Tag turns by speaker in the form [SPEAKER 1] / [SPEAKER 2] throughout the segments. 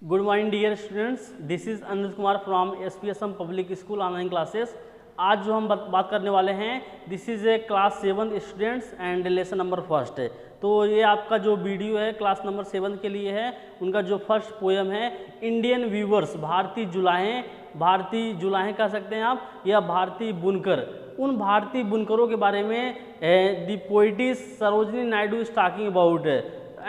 [SPEAKER 1] Good morning dear students, this is Anuj Kumar from SPSM public school online classes. आज जो हम बात करने वाले हैं, this is a class 7 students and lesson number first है। तो ये आपका जो वीडियो है क्लास नंबर 7 के लिए है। उनका जो फर्स्ट पोएम है इंडियन वीवर्स, भारतीय जुलाहें कह सकते हैं आप, या भारतीय बुनकर। उन भारतीय बुनकरों के बारे में the पोइटिस Sarojini Naidu is talking about.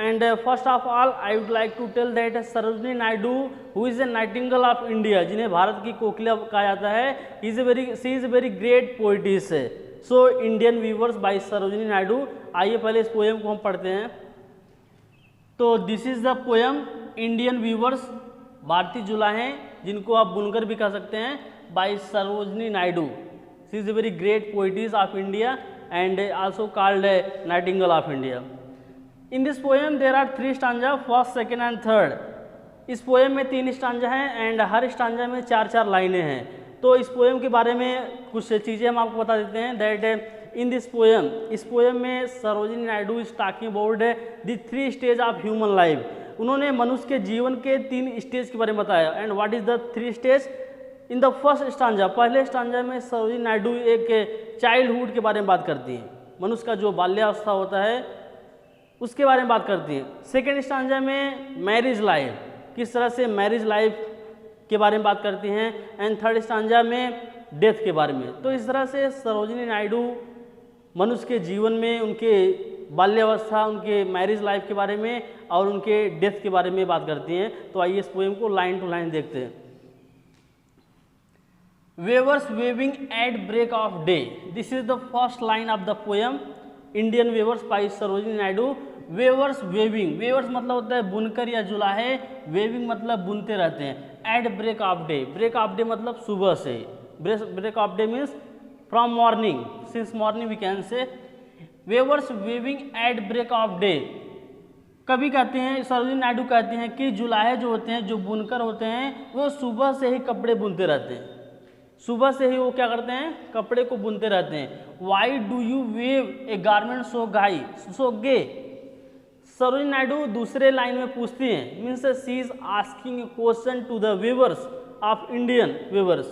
[SPEAKER 1] And first of all, I would like to tell that Sarojini Naidu, who is a nightingale of India, जिन्हें भारत की कोकिला कहा जाता है, she is a very great poetess. So Indian Weavers by Sarojini Naidu। आइए पहले इस poem को हम पढ़ते हैं। तो this is the poem Indian weavers, भारतीय जुलाहें, जिनको आप बुनकर भी कह सकते हैं, by Sarojini Naidu. She is a very great poetess of India and also called nightingale of India. In this poem there are 3 stanza, first, second and third. इस पोएम में 3 स्टांजा हैं एंड हर स्टांजा में 4-4 लाइनें हैं। तो इस पोएम के बारे में कुछ चीज़ें हम आपको बता देते हैं। दैट इन दिस पोएम, इस पोएम में Sarojini Naidu is talking about the 3 stage of human life. उन्होंने मनुष्य के जीवन के 3 स्टेज के बारे में बताया। And what is the 3 stage? In the first stanza, पहले स्टांजा में सरोजिनी नायडू एक चाइल्डहुड के बारे में बात करती हैं, मनुष्य का जो बाल्यावस्था होता है उसके बारे में बात करती हैं। सेकेंड स्टांजा में मैरिज लाइफ, किस तरह से मैरिज लाइफ के बारे में बात करती हैं। एंड थर्ड स्टांजा में डेथ के बारे में। तो इस तरह से सरोजिनी नायडू मनुष्य के जीवन में उनके बाल्यावस्था, उनके मैरिज लाइफ के बारे में और उनके डेथ के बारे में बात करती हैं। तो आइए इस पोएम को लाइन टू लाइन देखते हैं। Weavers weaving at break of day, this is the first line of the poem Indian weavers by Sarojini Naidu. Weavers weaving, weavers मतलब होता है बुनकर या जुलाहे, वेविंग मतलब बुनते रहते हैं। At break of day, break of day मतलब सुबह से, break of day means from morning, since morning we can say. Weavers weaving at break of day, कभी कहते हैं, सरोजिनी नायडू कहते हैं कि जुलाहे जो होते हैं, जो बुनकर होते हैं, वो सुबह से ही कपड़े बुनते रहते हैं। सुबह से ही वो क्या करते हैं, कपड़े को बुनते रहते हैं। Why do you weave a garment so gay? Sarojini Naidu दूसरे लाइन में पूछती हैं, means she is asking a question to the weavers of Indian weavers,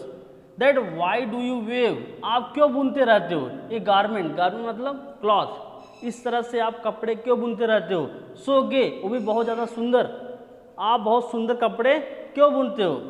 [SPEAKER 1] that why do you weave, आप क्यों बुनते रहते हो ए गारमेंट, गारमेंट मतलब क्लॉथ, इस तरह से आप कपड़े क्यों बुनते रहते हो। सो गे, वो भी बहुत ज़्यादा सुंदर, आप बहुत सुंदर कपड़े क्यों बुनते हो।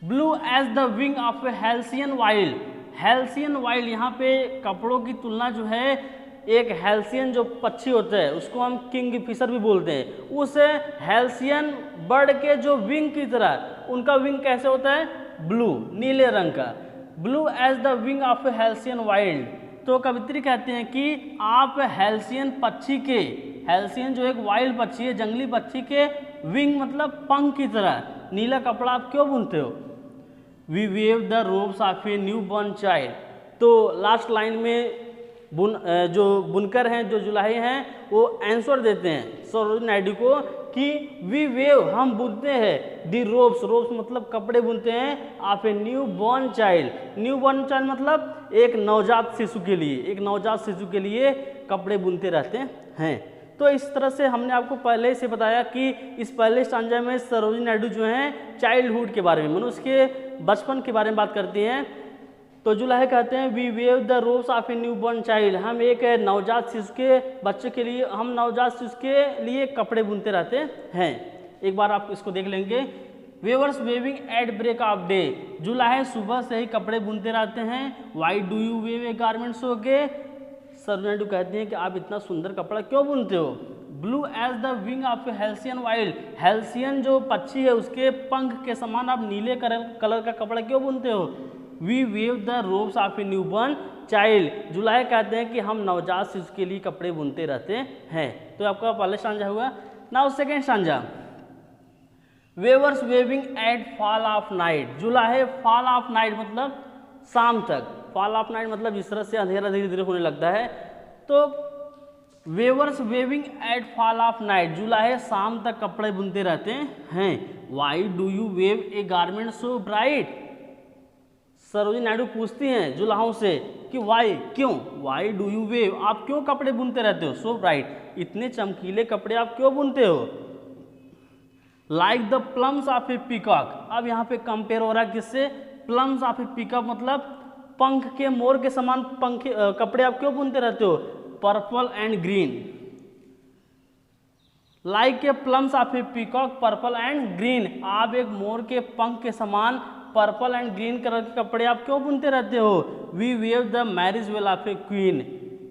[SPEAKER 1] Blue as the wing of a halcyon wild, halcyon wild, यहाँ पे कपड़ों की तुलना जो है, एक हेल्सियन जो पक्षी होता है उसको हम किंग फिशर भी बोलते हैं, उस हेल्सियन बर्ड के जो विंग की तरह, उनका विंग कैसे होता है, ब्लू, नीले रंग का। Blue as the wing of a halcyon wild. तो कवित्री कहते हैं कि आप हेल्सियन पक्षी के, हेल्सियन जो एक वाइल्ड पक्षी है, जंगली पक्षी के विंग मतलब पंख की तरह नीला कपड़ा आप क्यों बुनते हो। We weave the robes of a new born child. तो लास्ट लाइन में जो बुनकर हैं, जो जुलाहे हैं, वो आंसर देते हैं सरोजिनी नायडू को कि वी वेव, हम बुनते हैं, दी रोब्स, रोब्स मतलब कपड़े बुनते हैं, of a new born child. New born child मतलब एक नवजात शिशु के लिए, एक नवजात शिशु के लिए कपड़े बुनते रहते हैं। तो इस तरह से हमने आपको पहले से बताया कि इस पहले स्टांजा में सरोजिनी नायडू जो हैं चाइल्डहुड के बारे में, मनुष्य के बचपन के बारे में बात करती हैं। तो जुलाहे कहते हैं we weave the robes of a new born child, हम एक नवजात शिशु के बच्चे के लिए, हम नवजात शिशु के लिए कपड़े बुनते रहते हैं। एक बार आप इसको देख लेंगे। Weavers weaving at break of day, जुलाहे सुबह से ही कपड़े बुनते रहते हैं। Why do you weave a garment so gay? Sarojini Naidu कहती हैं कि आप इतना सुंदर कपड़ा क्यों बुनते हो। Blue as the wing of halcyon wild, halcyon जो पक्षी है उसके पंख के समान आप नीले कलर का कपड़ा क्यों बुनते हो। We weave the robes of a newborn child, जुलाहे कहते हैं कि हम नवजात शिशु के लिए कपड़े बुनते रहते हैं। तो आपका पहले स्टांजा हुआ। Now second stanza, weavers weaving at fall of night, जुलाहे फॉल ऑफ नाइट मतलब शाम तक, फॉल ऑफ नाइट मतलब इस तरह से अंधेरा धीरे धीरे होने लगता है। तो weavers weaving at fall of night, जुलाहे शाम तक कपड़े बुनते रहते हैं। Why do you weave a garment so bright, Sarojini Naidu पूछती हैं जुलाहों से कि वाई, क्यों, वाई डू यू वेव, आप क्यों कपड़े बुनते रहते हो, सो ब्राइट, इतने चमकीले कपड़े आप क्यों बुनते हो। Like the plums of A peacock. अब यहाँ पे कंपेयर हो रहा है किससे, प्लम्स ऑफ ए पीकॉक मतलब पंख के मोर के समान पंख कपड़े आप क्यों बुनते रहते हो, purple and green. Like a plums of A peacock purple and green, आप एक मोर के पंख के समान पर्पल एंड ग्रीन कलर के कपड़े आप क्यों बुनते रहते हो। We weave the marriage veil of a queen,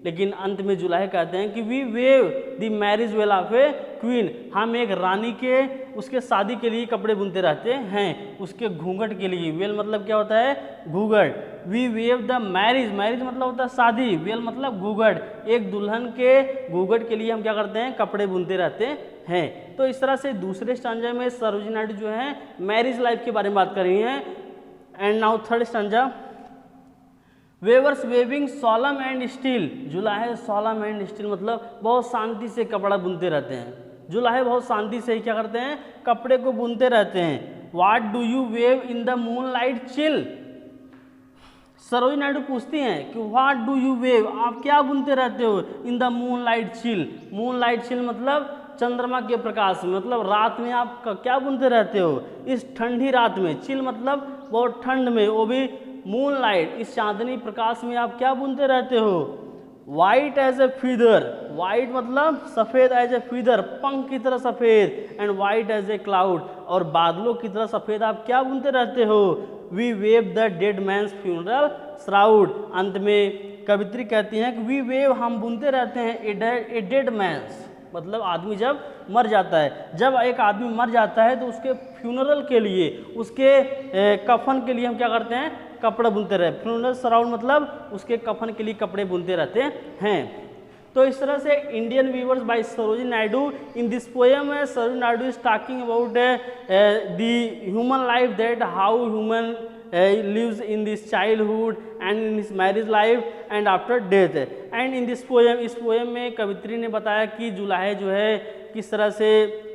[SPEAKER 1] लेकिन अंत में जुलाहे कहते हैं कि we weave the marriage veil of a queen, हम एक रानी के उसके शादी के लिए कपड़े बुनते रहते हैं, उसके घूंघट के लिए। वेल मतलब क्या होता है, घूंघट। We weave the marriage, marriage मतलब होता है शादी, वेल मतलब घूंघट, एक दुल्हन के घूंघट के लिए हम क्या करते हैं, कपड़े बुनते रहते हैं। तो इस तरह से दूसरे स्टांजा में सरोजिनी नायडू जो है मैरिज लाइफ के बारे में बात कर रही हैं। And now third stanza, weavers weaving solemn and still, जुलाहे सॉलम एंड स्टील मतलब बहुत शांति से कपड़ा बुनते रहते हैं। जुलाहे बहुत शांति से क्या करते हैं, कपड़े को बुनते रहते हैं। What do you wave in the moon light chill, Sarojini Naidu पूछती हैं कि व्हाट डू यू वेव, आप क्या बुनते रहते हो, in the moon light chill. Moon light chill मतलब चंद्रमा के प्रकाश में, मतलब रात में आप क्या बुनते रहते हो, इस ठंडी रात में। चिल मतलब बहुत ठंड में, वो भी मून लाइट, इस चांदनी प्रकाश में आप क्या बुनते रहते हो। White as a feather, white मतलब सफ़ेद, एज ए फीदर पंख की तरह सफ़ेद, and white as a cloud, और बादलों की तरह सफ़ेद आप क्या बुनते रहते हो। We weave the dead man's funeral shroud, अंत में कवित्री कहती हैं कि वी वेव हम बुनते रहते हैं ए डेड मैंस, मतलब आदमी जब मर जाता है, जब एक आदमी मर जाता है तो उसके फ्यूनरल के लिए, उसके कफन के लिए हम क्या करते हैं, कपड़े बुनते रहे। फ्यूनरल श्राउड मतलब उसके कफन के लिए कपड़े बुनते रहते हैं। तो इस तरह से Indian weavers by Sarojini Naidu, in this poem Sarojini Naidu is talking about the human life, that how human lives in this childhood and in his marriage life and after death. and in this poem, इस poem में कवित्री ने बताया कि जुलाहे जो है किस तरह से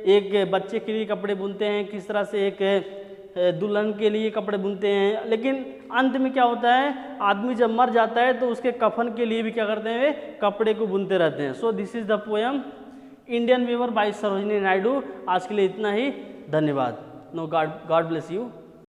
[SPEAKER 1] एक बच्चे के लिए कपड़े बुनते हैं, किस तरह से एक दुल्हन के लिए कपड़े बुनते हैं, लेकिन अंत में क्या होता है, आदमी जब मर जाता है तो उसके कफन के लिए भी क्या करते हैं, वे कपड़े को बुनते रहते हैं। So this is the poem Indian weaver by Sarojini Naidu. आज के लिए इतना ही, धन्यवाद। No, God bless you.